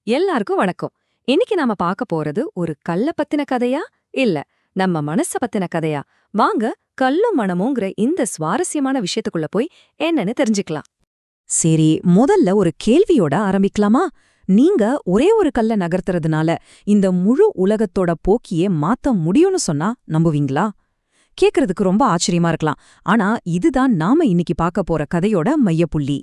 எல்லாருக்கும் வணக்கம். இன்னைக்கு நாம பார்க்க போறது ஒரு கல்ல பத்தின கதையா இல்ல நம்ம மனச பத்தின கதையா? வாங்க கல்லும் மனமுங்கிற இந்த சுவாரஸ்யமான விஷயத்துக்குள்ள போய் என்னன்னு தெரிஞ்சுக்கலாம். சரி, முதல்ல ஒரு கேள்வியோட ஆரம்பிக்கலாமா? நீங்க ஒரே ஒரு கல்ல நகர்த்துறதுனால இந்த முழு உலகத்தோட போக்கியே மாத்த முடியும்னு சொன்னா நம்புவீங்களா? கேக்குறதுக்கு ரொம்ப ஆச்சரியமா இருக்கலாம். ஆனா இதுதான் நாம இன்னைக்கு பார்க்க போற கதையோட மையப்புள்ளி.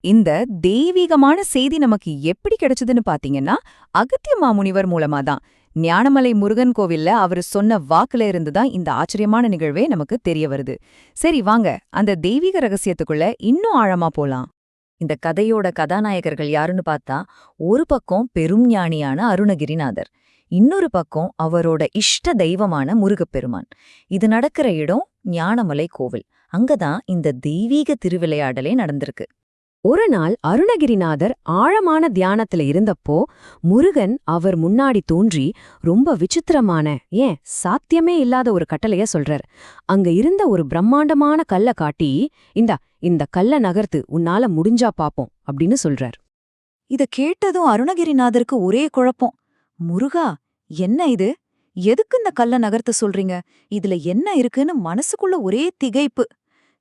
இந்த தெய்வீகமான செய்தி நமக்கு எப்படி கிடைச்சதுன்னு பாத்தீங்கன்னா, அகத்திய மாமுனிவர் மூலமா தான். ஞானமலை முருகன் கோவில்ல அவரு சொன்ன வாக்குல இருந்துதான் இந்த ஆச்சரியமான நிகழ்வே நமக்கு தெரிய வருது. சரி வாங்க, அந்த தெய்வீக ரகசியத்துக்குள்ள இன்னும் ஆழமா போலாம். இந்த கதையோட கதாநாயகர்கள் யாருன்னு பார்த்தா, ஒரு பக்கம் பெரும் ஞானியான அருணகிரிநாதர், இன்னொரு பக்கம் அவரோட இஷ்ட தெய்வமான முருகப்பெருமான். இது நடக்கிற இடம் ஞானமலை கோவில். அங்கதான் இந்த தெய்வீக திருவிளையாடலே நடந்திருக்கு. ஒரு நாள் அருணகிரிநாதர் ஆழமான தியானத்துல இருந்தப்போ முருகன் அவர் முன்னாடி தோன்றி ரொம்ப விசித்திரமான, ஏன் சாத்தியமே இல்லாத ஒரு கட்டளைய சொல்றார். அங்க இருந்த ஒரு பிரம்மாண்டமான கல்ல காட்டி, இந்த கல்ல நகர்த்து, உன்னால முடிஞ்சா பாப்போம் அப்படின்னு சொல்றார். இத கேட்டதும் அருணகிரிநாதருக்கு ஒரே குழப்பம். முருகா, என்ன இது? எதுக்கு இந்த கல்ல நகர்த்த சொல்றீங்க? இதுல என்ன இருக்குன்னு மனசுக்குள்ள ஒரே திகைப்பு.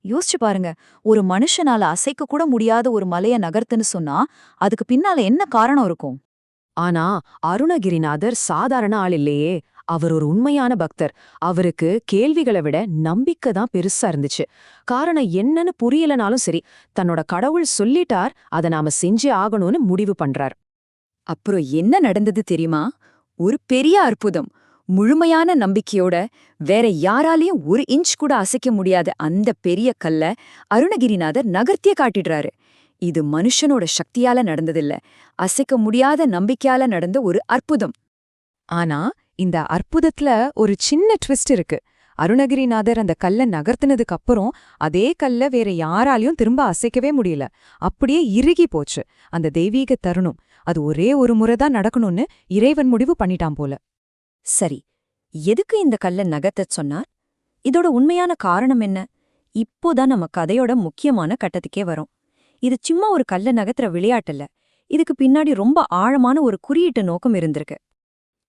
யோசிச்சு பாருங்க, ஒரு மனுஷனால அசைக்க கூட முடியாத ஒரு மலைய நகர்த்துன்னு சொன்னா அதுக்கு பின்னால என்ன காரணம் இருக்கும்? ஆனா அருணகிரிநாதர் சாதாரண ஆள் இல்லையே. அவர் ஒரு உண்மையான பக்தர். அவருக்கு கேள்விகளை விட நம்பிக்கை தான் பெருசா இருந்துச்சு. காரணம் என்னன்னு புரியலனாலும் சரி, தன்னோட கடவுள் சொல்லிட்டார், அதை நாம செஞ்சே ஆகணும்னு முடிவு பண்றார். அப்புறம் என்ன நடந்தது தெரியுமா? ஒரு பெரிய அற்புதம். முழுமையான நம்பிக்கையோட வேற யாராலையும் ஒரு இன்ச் கூட அசைக்க முடியாத அந்த பெரிய கல்ல அருணகிரிநாதர் நகர்த்திய காட்டிடுறாரு. இது மனுஷனோட சக்தியால நடந்ததில்ல, அசைக்க முடியாத நம்பிக்கையால நடந்த ஒரு அற்புதம். ஆனா இந்த அற்புதத்துல ஒரு சின்ன ட்விஸ்ட் இருக்கு. அருணகிரிநாதர் அந்த கல்ல நகர்த்தினதுக்கு அப்புறம் அதே கல்ல வேற யாராலையும் திரும்ப அசைக்கவே முடியல. அப்படியே இறுகி போச்சு. அந்த தெய்வீக தருணம் அது ஒரே ஒரு முறைதான் நடக்கணும்னு இறைவன் முடிவு பண்ணிட்டான் போல. சரி, எதுக்கு இந்த கல்ல நகர்த்தச் சொன்னார்? இதோட உண்மையான காரணம் என்ன? இப்போதான் நம்ம கதையோட முக்கியமான கட்டத்துக்கே வரும். இது சும்மா ஒரு கல்ல நகர்த்துற விளையாட்டல்ல. இதுக்கு பின்னாடி ரொம்ப ஆழமான ஒரு குறியீட்டு நோக்கம் இருந்திருக்கு.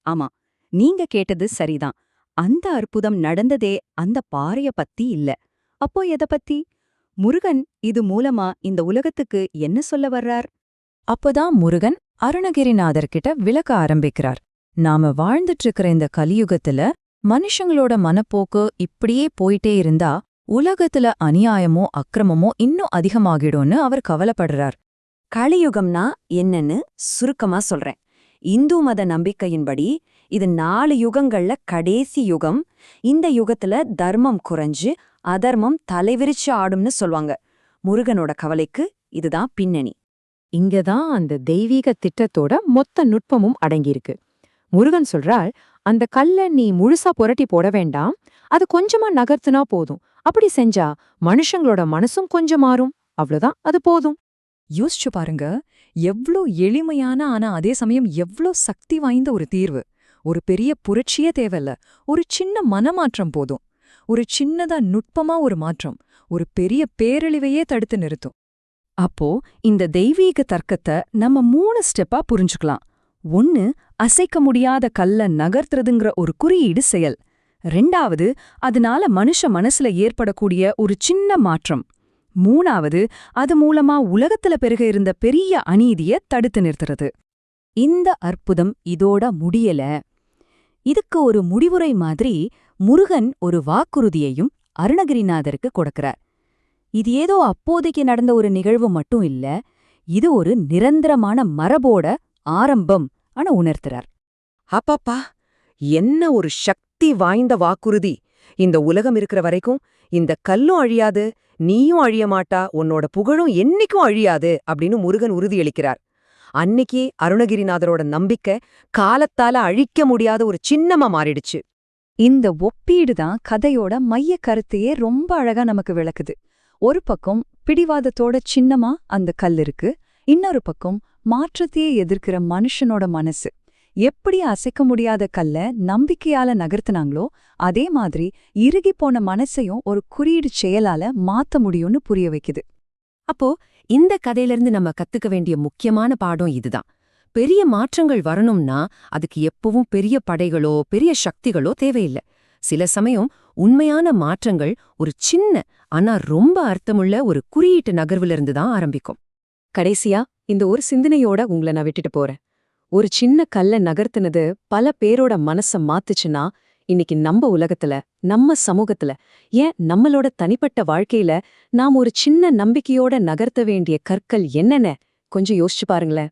ஆமா, நீங்க கேட்டது சரிதான். அந்த அற்புதம் நடந்ததே அந்த பாறைய பத்தி இல்ல. அப்போ எத பத்தி? முருகன் இது மூலமா இந்த உலகத்துக்கு என்ன சொல்ல வர்றார்? அப்பதான் முருகன் அருணகிரிநாதர்கிட்ட விளக்க ஆரம்பிக்கிறார். நாம வாழ்ந்துட்டு இருக்கிற இந்த கலியுகத்துல மனுஷங்களோட மனப்போக்கு இப்படியே போயிட்டே இருந்தா உலகத்துல அநியாயமோ அக்கிரமமோ இன்னும் அதிகமாகிடும்னு அவர் கவலைப்படுறார். கலியுகம்னா என்னன்னு சுருக்கமா சொல்றேன். இந்து மத நம்பிக்கையின்படி இது 4 யுகங்கள்ல கடைசி யுகம். இந்த யுகத்துல தர்மம் குறைஞ்சு அதர்மம் தலைவிரிச்சு ஆடும்னு சொல்வாங்க. முருகனோட கவலைக்கு இதுதான் பின்னணி. இங்கதான் அந்த தெய்வீக திட்டத்தோட மொத்த நுட்பமும் அடங்கியிருக்கு. முருகன் சொல்றாள், அந்த கல்ல நீ முழுசா புரட்டி போட வேண்டாம், அது கொஞ்சமா நகர்த்துனா போதும். அப்படி செஞ்சா மனுஷங்களோட மனசும் கொஞ்சம் மாறும். அவ்வளவுதான், அது போதும். யோசிச்சு பாருங்க, எவ்ளோ எளிமையான ஆனா அதே சமயம் எவ்ளோ சக்தி வாய்ந்த ஒரு தீர்வு. ஒரு பெரிய புரட்சியே தேவையில்ல, ஒரு சின்ன மனமாற்றம் போதும். ஒரு சின்னதா நுட்பமா ஒரு மாற்றம் ஒரு பெரிய பேரழிவையே தடுத்து நிறுத்தும். அப்போ இந்த தெய்வீக தர்க்கத்தை நம்ம 3 ஸ்டெப்பா புரிஞ்சுக்கலாம். 1, அசைக்க முடியாத கல்ல நகர்த்துறதுங்கிற ஒரு குறியீடு செயல். 2வது, அதனால மனுஷ மனசுல ஏற்படக்கூடிய ஒரு சின்ன மாற்றம். 3வது, அது மூலமா உலகத்துல பெருக இருந்த பெரிய அநீதிய தடுத்து நிறுத்துறது. இந்த அற்புதம் இதோட முடியல. இதுக்கு ஒரு முடிவுரை மாதிரி முருகன் ஒரு வாக்குறுதியையும் அருணகிரிநாதருக்கு கொடுக்கிறார். இது ஏதோ அப்போதைக்கு நடந்த ஒரு நிகழ்வு மட்டும் இல்ல, இது ஒரு நிரந்தரமான மரபோட ஆரம்பம் ஆன உணர்த்துறார். அப்பப்பா, என்ன ஒரு சக்தி வாய்ந்த வாக்குறுதி! இந்த உலகம் இருக்கிற வரைக்கும் இந்த கல்லும் அழியாது, நீயும் அழிய மாட்டா, உன்னோட புகழும் என்னைக்கும் அழியாது அப்படின்னு முருகன் உறுதியளிக்கிறார். அன்னைக்கே அருணகிரிநாதரோட நம்பிக்கை காலத்தால அழிக்க முடியாத ஒரு சின்னமா மாறிடுச்சு. இந்த ஒப்பீடுதான் கதையோட மைய கருத்தையே ரொம்ப அழகா நமக்கு விளக்குது. ஒரு பக்கம் பிடிவாதத்தோட சின்னமா அந்த கல் இருக்கு, இன்னொரு பக்கம் மாற்றத்தையே எதிர்க்கிற மனுஷனோட மனசு. எப்படி அசைக்க முடியாத கல்ல நம்பிக்கையால நகர்த்தினாங்களோ அதே மாதிரி இறுகிப்போன மனசையும் ஒரு குறியீடு செயலால மாத்த முடியும்னு புரிய வைக்குது. அப்போ இந்த கதையிலிருந்து நம்ம கத்துக்க வேண்டிய முக்கியமான பாடம் இதுதான். பெரிய மாற்றங்கள் வரணும்னா அதுக்கு எப்பவும் பெரிய படைகளோ பெரிய சக்திகளோ தேவையில்லை. சில சமயம் உண்மையான மாற்றங்கள் ஒரு சின்ன ஆனா ரொம்ப அர்த்தமுள்ள ஒரு குறியீட்டு நகர்விலிருந்து தான் ஆரம்பிக்கும். கடைசியா இந்த ஒரு சிந்தனையோட உங்களை நான் விட்டுட்டு போறேன். ஒரு சின்ன கல்ல நகர்த்தினது பல பேரோட மனச மாத்துச்சுன்னா, இன்னைக்கு நம்ம உலகத்துல, நம்ம சமூகத்துல, ஏன் நம்மளோட தனிப்பட்ட வாழ்க்கையில நாம் ஒரு சின்ன நம்பிக்கையோட நகர்த்த வேண்டிய கற்கள் என்னென்ன கொஞ்சம் யோசிச்சு பாருங்களேன்.